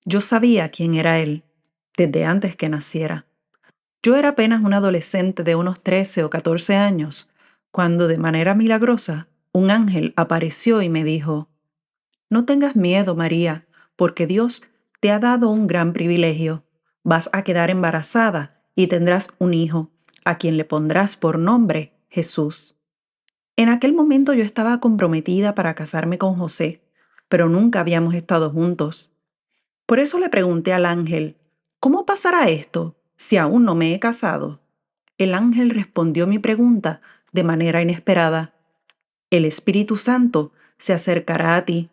Yo sabía quién era él desde antes que naciera. Yo era apenas un adolescente de unos 13 o 14 años, cuando de manera milagrosa un ángel apareció y me dijo: No tengas miedo, María, porque Dios te ha dado un gran privilegio. Vas a quedar embarazada y tendrás un hijo, a quien le pondrás por nombre Jesús. En aquel momento yo estaba comprometida para casarme con José, pero nunca habíamos estado juntos. Por eso le pregunté al ángel: ¿Cómo pasará esto si aún no me he casado? El ángel respondió mi pregunta de manera inesperada: El Espíritu Santo se acercará a ti.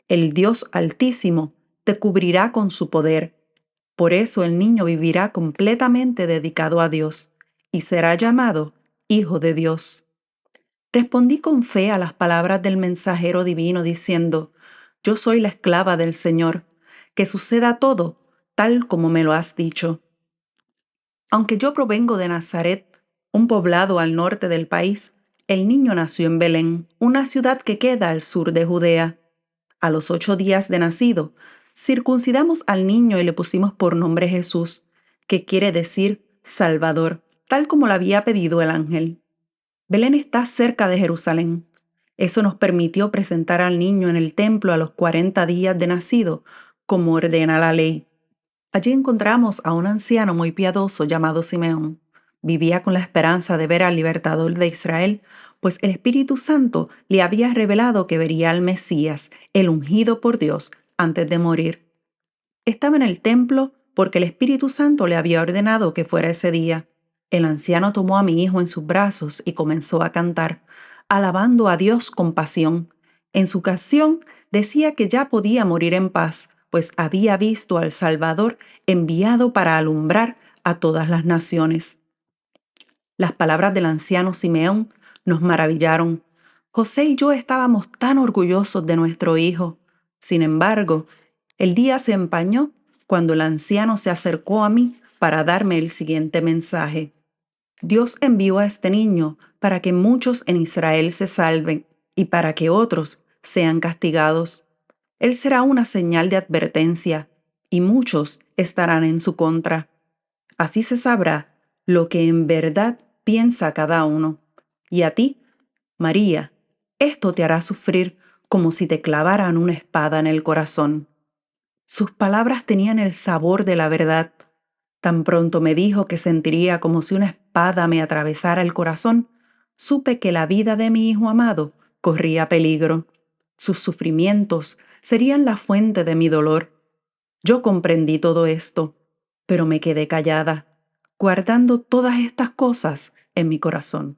El Dios Altísimo te cubrirá con su poder. Por eso el niño vivirá completamente dedicado a Dios y será llamado Hijo de Dios. Respondí con fe a las palabras del mensajero divino diciendo: Yo soy la esclava del Señor, que suceda todo tal como me lo has dicho. Aunque yo provengo de Nazaret, un poblado al norte del país, el niño nació en Belén, una ciudad que queda al sur de Judea. A los 8 días de nacido, circuncidamos al niño y le pusimos por nombre Jesús, que quiere decir Salvador, tal como lo había pedido el ángel. Belén está cerca de Jerusalén. Eso nos permitió presentar al niño en el templo a los 40 días de nacido, como ordena la ley. Allí encontramos a un anciano muy piadoso llamado Simeón. Vivía con la esperanza de ver al libertador de Israel, pues el Espíritu Santo le había revelado que vería al Mesías, el ungido por Dios, antes de morir. Estaba en el templo porque el Espíritu Santo le había ordenado que fuera ese día. El anciano tomó a mi hijo en sus brazos y comenzó a cantar, alabando a Dios con pasión. En su canción decía que ya podía morir en paz, pues había visto al Salvador enviado para alumbrar a todas las naciones. Las palabras del anciano Simeón nos maravillaron. José y yo estábamos tan orgullosos de nuestro hijo. Sin embargo, el día se empañó cuando el anciano se acercó a mí para darme el siguiente mensaje. Dios envió a este niño para que muchos en Israel se salven y para que otros sean castigados. Él será una señal de advertencia y muchos estarán en su contra. Así se sabrá lo que en verdad piensa cada uno. Y a ti, María, esto te hará sufrir como si te clavaran una espada en el corazón. Sus palabras tenían el sabor de la verdad. Tan pronto me dijo que sentiría como si una espada me atravesara el corazón, supe que la vida de mi hijo amado corría peligro. Sus sufrimientos serían la fuente de mi dolor. Yo comprendí todo esto, pero me quedé callada, guardando todas estas cosas en mi corazón.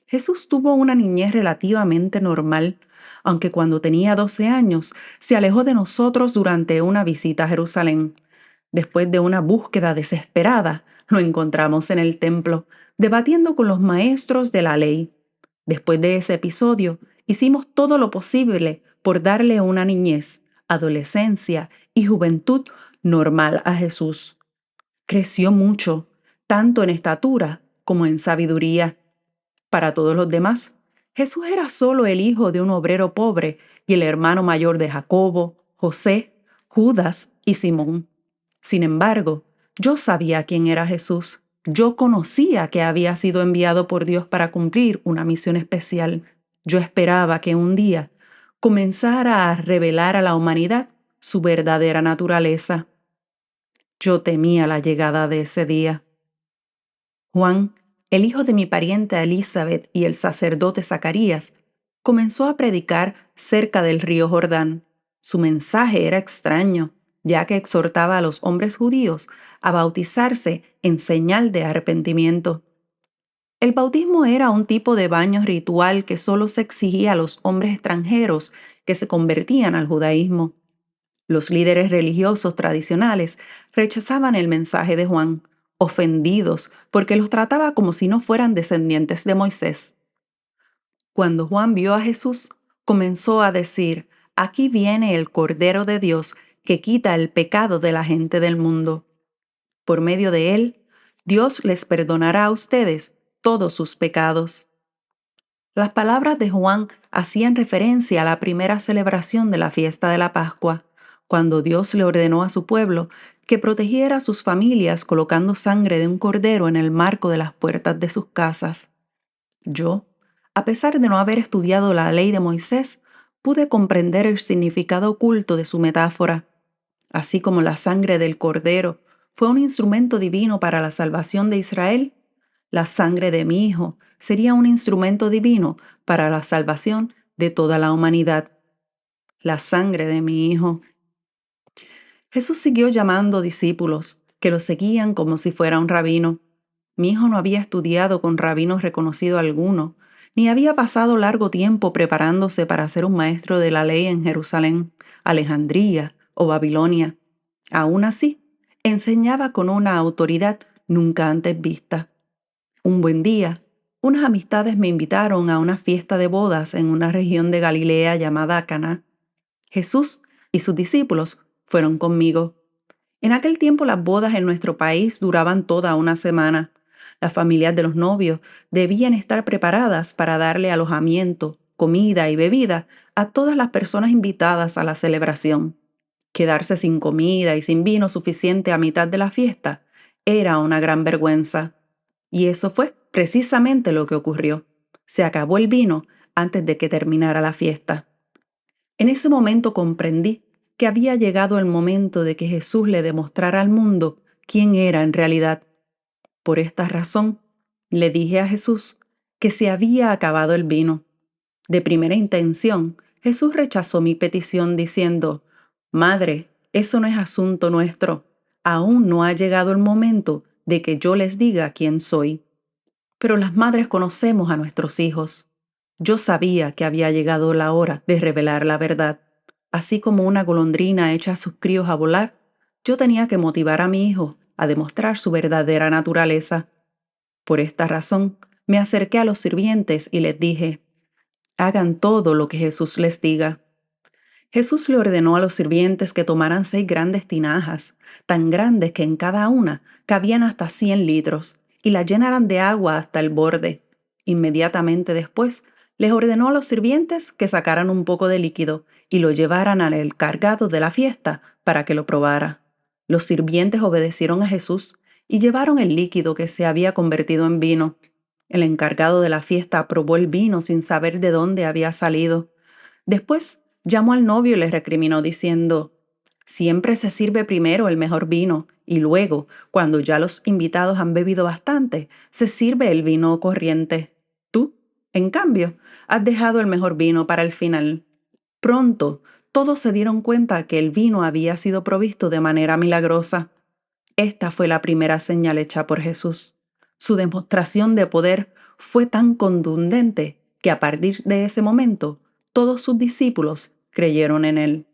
Jesús tuvo una niñez relativamente normal, aunque cuando tenía 12 años se alejó de nosotros durante una visita a Jerusalén. Después de una búsqueda desesperada, lo encontramos en el templo, debatiendo con los maestros de la ley. Después de ese episodio, hicimos todo lo posible por darle una niñez, adolescencia y juventud normal a Jesús. Creció mucho, tanto en estatura como en sabiduría. Para todos los demás, Jesús era solo el hijo de un obrero pobre y el hermano mayor de Jacobo, José, Judas y Simón. Sin embargo, yo sabía quién era Jesús. Yo conocía que había sido enviado por Dios para cumplir una misión especial. Yo esperaba que un día comenzara a revelar a la humanidad su verdadera naturaleza. Yo temía la llegada de ese día. Juan, el hijo de mi parienta Elizabeth y el sacerdote Zacarías, comenzó a predicar cerca del río Jordán. Su mensaje era extraño, ya que exhortaba a los hombres judíos a bautizarse en señal de arrepentimiento. El bautismo era un tipo de baño ritual que solo se exigía a los hombres extranjeros que se convertían al judaísmo. Los líderes religiosos tradicionales rechazaban el mensaje de Juan, ofendidos porque los trataba como si no fueran descendientes de Moisés. Cuando Juan vio a Jesús, comenzó a decir: Aquí viene el Cordero de Dios que quita el pecado de la gente del mundo. Por medio de él, Dios les perdonará a ustedes todos sus pecados. Las palabras de Juan hacían referencia a la primera celebración de la fiesta de la Pascua, cuando Dios le ordenó a su pueblo que protegiera a sus familias colocando sangre de un cordero en el marco de las puertas de sus casas. Yo, a pesar de no haber estudiado la ley de Moisés, pude comprender el significado oculto de su metáfora. Así como la sangre del cordero fue un instrumento divino para la salvación de Israel, la sangre de mi Hijo sería un instrumento divino para la salvación de toda la humanidad. La sangre de mi Hijo. Jesús siguió llamando discípulos, que lo seguían como si fuera un rabino. Mi hijo no había estudiado con rabino reconocido alguno, ni había pasado largo tiempo preparándose para ser un maestro de la ley en Jerusalén, Alejandría o Babilonia. Aún así, enseñaba con una autoridad nunca antes vista. Un buen día, unas amistades me invitaron a una fiesta de bodas en una región de Galilea llamada Caná. Jesús y sus discípulos fueron conmigo. En aquel tiempo las bodas en nuestro país duraban toda una semana. Las familias de los novios debían estar preparadas para darle alojamiento, comida y bebida a todas las personas invitadas a la celebración. Quedarse sin comida y sin vino suficiente a mitad de la fiesta era una gran vergüenza. Y eso fue precisamente lo que ocurrió. Se acabó el vino antes de que terminara la fiesta. En ese momento comprendí que había llegado el momento de que Jesús le demostrara al mundo quién era en realidad. Por esta razón, le dije a Jesús que se había acabado el vino. De primera intención, Jesús rechazó mi petición diciendo: Madre, eso no es asunto nuestro. Aún no ha llegado el momento de que yo les diga quién soy. Pero las madres conocemos a nuestros hijos. Yo sabía que había llegado la hora de revelar la verdad. Así como una golondrina echa a sus críos a volar, yo tenía que motivar a mi hijo a demostrar su verdadera naturaleza. Por esta razón, me acerqué a los sirvientes y les dije: hagan todo lo que Jesús les diga. Jesús le ordenó a los sirvientes que tomaran 6 grandes tinajas, tan grandes que en cada una cabían hasta 100 litros, y las llenaran de agua hasta el borde. Inmediatamente después, les ordenó a los sirvientes que sacaran un poco de líquido y lo llevaran al encargado de la fiesta para que lo probara. Los sirvientes obedecieron a Jesús y llevaron el líquido que se había convertido en vino. El encargado de la fiesta probó el vino sin saber de dónde había salido. Después llamó al novio y le recriminó diciendo: siempre se sirve primero el mejor vino y luego, cuando ya los invitados han bebido bastante, se sirve el vino corriente. Tú, en cambio, has dejado el mejor vino para el final. Pronto, todos se dieron cuenta que el vino había sido provisto de manera milagrosa. Esta fue la primera señal hecha por Jesús. Su demostración de poder fue tan contundente que a partir de ese momento todos sus discípulos creyeron en él.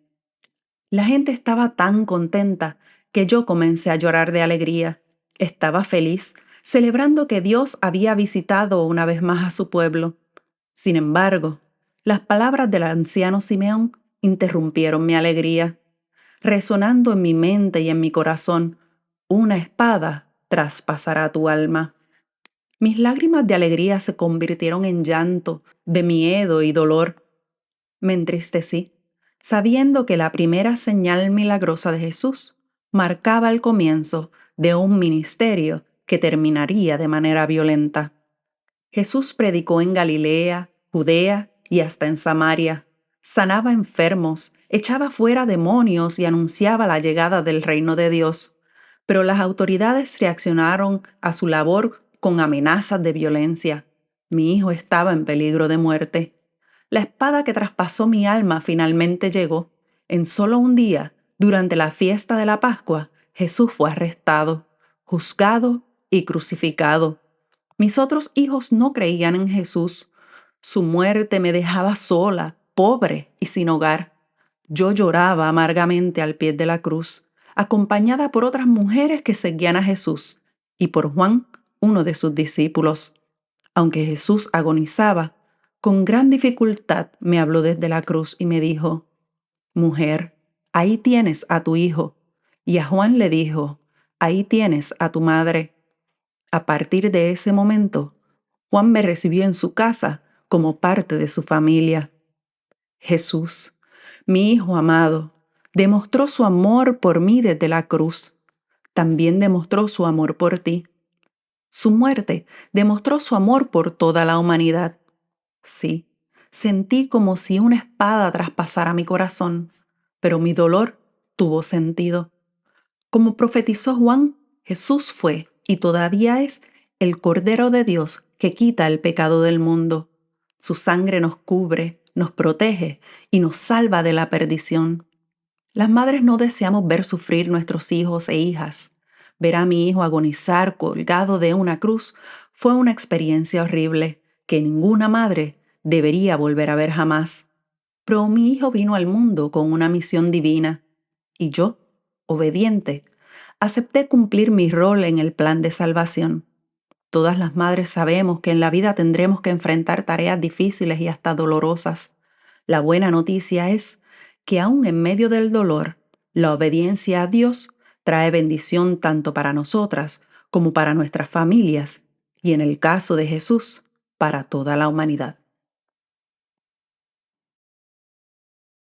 La gente estaba tan contenta que yo comencé a llorar de alegría. Estaba feliz, celebrando que Dios había visitado una vez más a su pueblo. Sin embargo, las palabras del anciano Simeón interrumpieron mi alegría, resonando en mi mente y en mi corazón: una espada traspasará tu alma. Mis lágrimas de alegría se convirtieron en llanto, de miedo y dolor. Me entristecí, sabiendo que la primera señal milagrosa de Jesús marcaba el comienzo de un ministerio que terminaría de manera violenta. Jesús predicó en Galilea, Judea y hasta en Samaria. Sanaba enfermos, echaba fuera demonios y anunciaba la llegada del reino de Dios. Pero las autoridades reaccionaron a su labor con amenazas de violencia. Mi hijo estaba en peligro de muerte. La espada que traspasó mi alma finalmente llegó. En solo un día, durante la fiesta de la Pascua, Jesús fue arrestado, juzgado y crucificado. Mis otros hijos no creían en Jesús. Su muerte me dejaba sola, pobre y sin hogar. Yo lloraba amargamente al pie de la cruz, acompañada por otras mujeres que seguían a Jesús y por Juan, uno de sus discípulos. Aunque Jesús agonizaba, con gran dificultad me habló desde la cruz y me dijo: mujer, ahí tienes a tu hijo. Y a Juan le dijo: ahí tienes a tu madre. A partir de ese momento, Juan me recibió en su casa como parte de su familia. Jesús, mi hijo amado, Demostró su amor por mí desde la cruz. También demostró su amor por ti. Su muerte demostró su amor por toda la humanidad. Sí, sentí como si una espada traspasara mi corazón, pero mi dolor tuvo sentido. Como profetizó Juan, Jesús fue y todavía es el Cordero de Dios que quita el pecado del mundo. Su sangre nos cubre, nos protege y nos salva de la perdición. Las madres no deseamos ver sufrir nuestros hijos e hijas. Ver a mi hijo agonizar colgado de una cruz fue una experiencia horrible que ninguna madre debería volver a ver jamás. Pero mi hijo vino al mundo con una misión divina y yo, obediente, acepté cumplir mi rol en el plan de salvación. Todas las madres sabemos que en la vida tendremos que enfrentar tareas difíciles y hasta dolorosas. La buena noticia es que aún en medio del dolor, la obediencia a Dios trae bendición tanto para nosotras como para nuestras familias y, en el caso de Jesús, para toda la humanidad.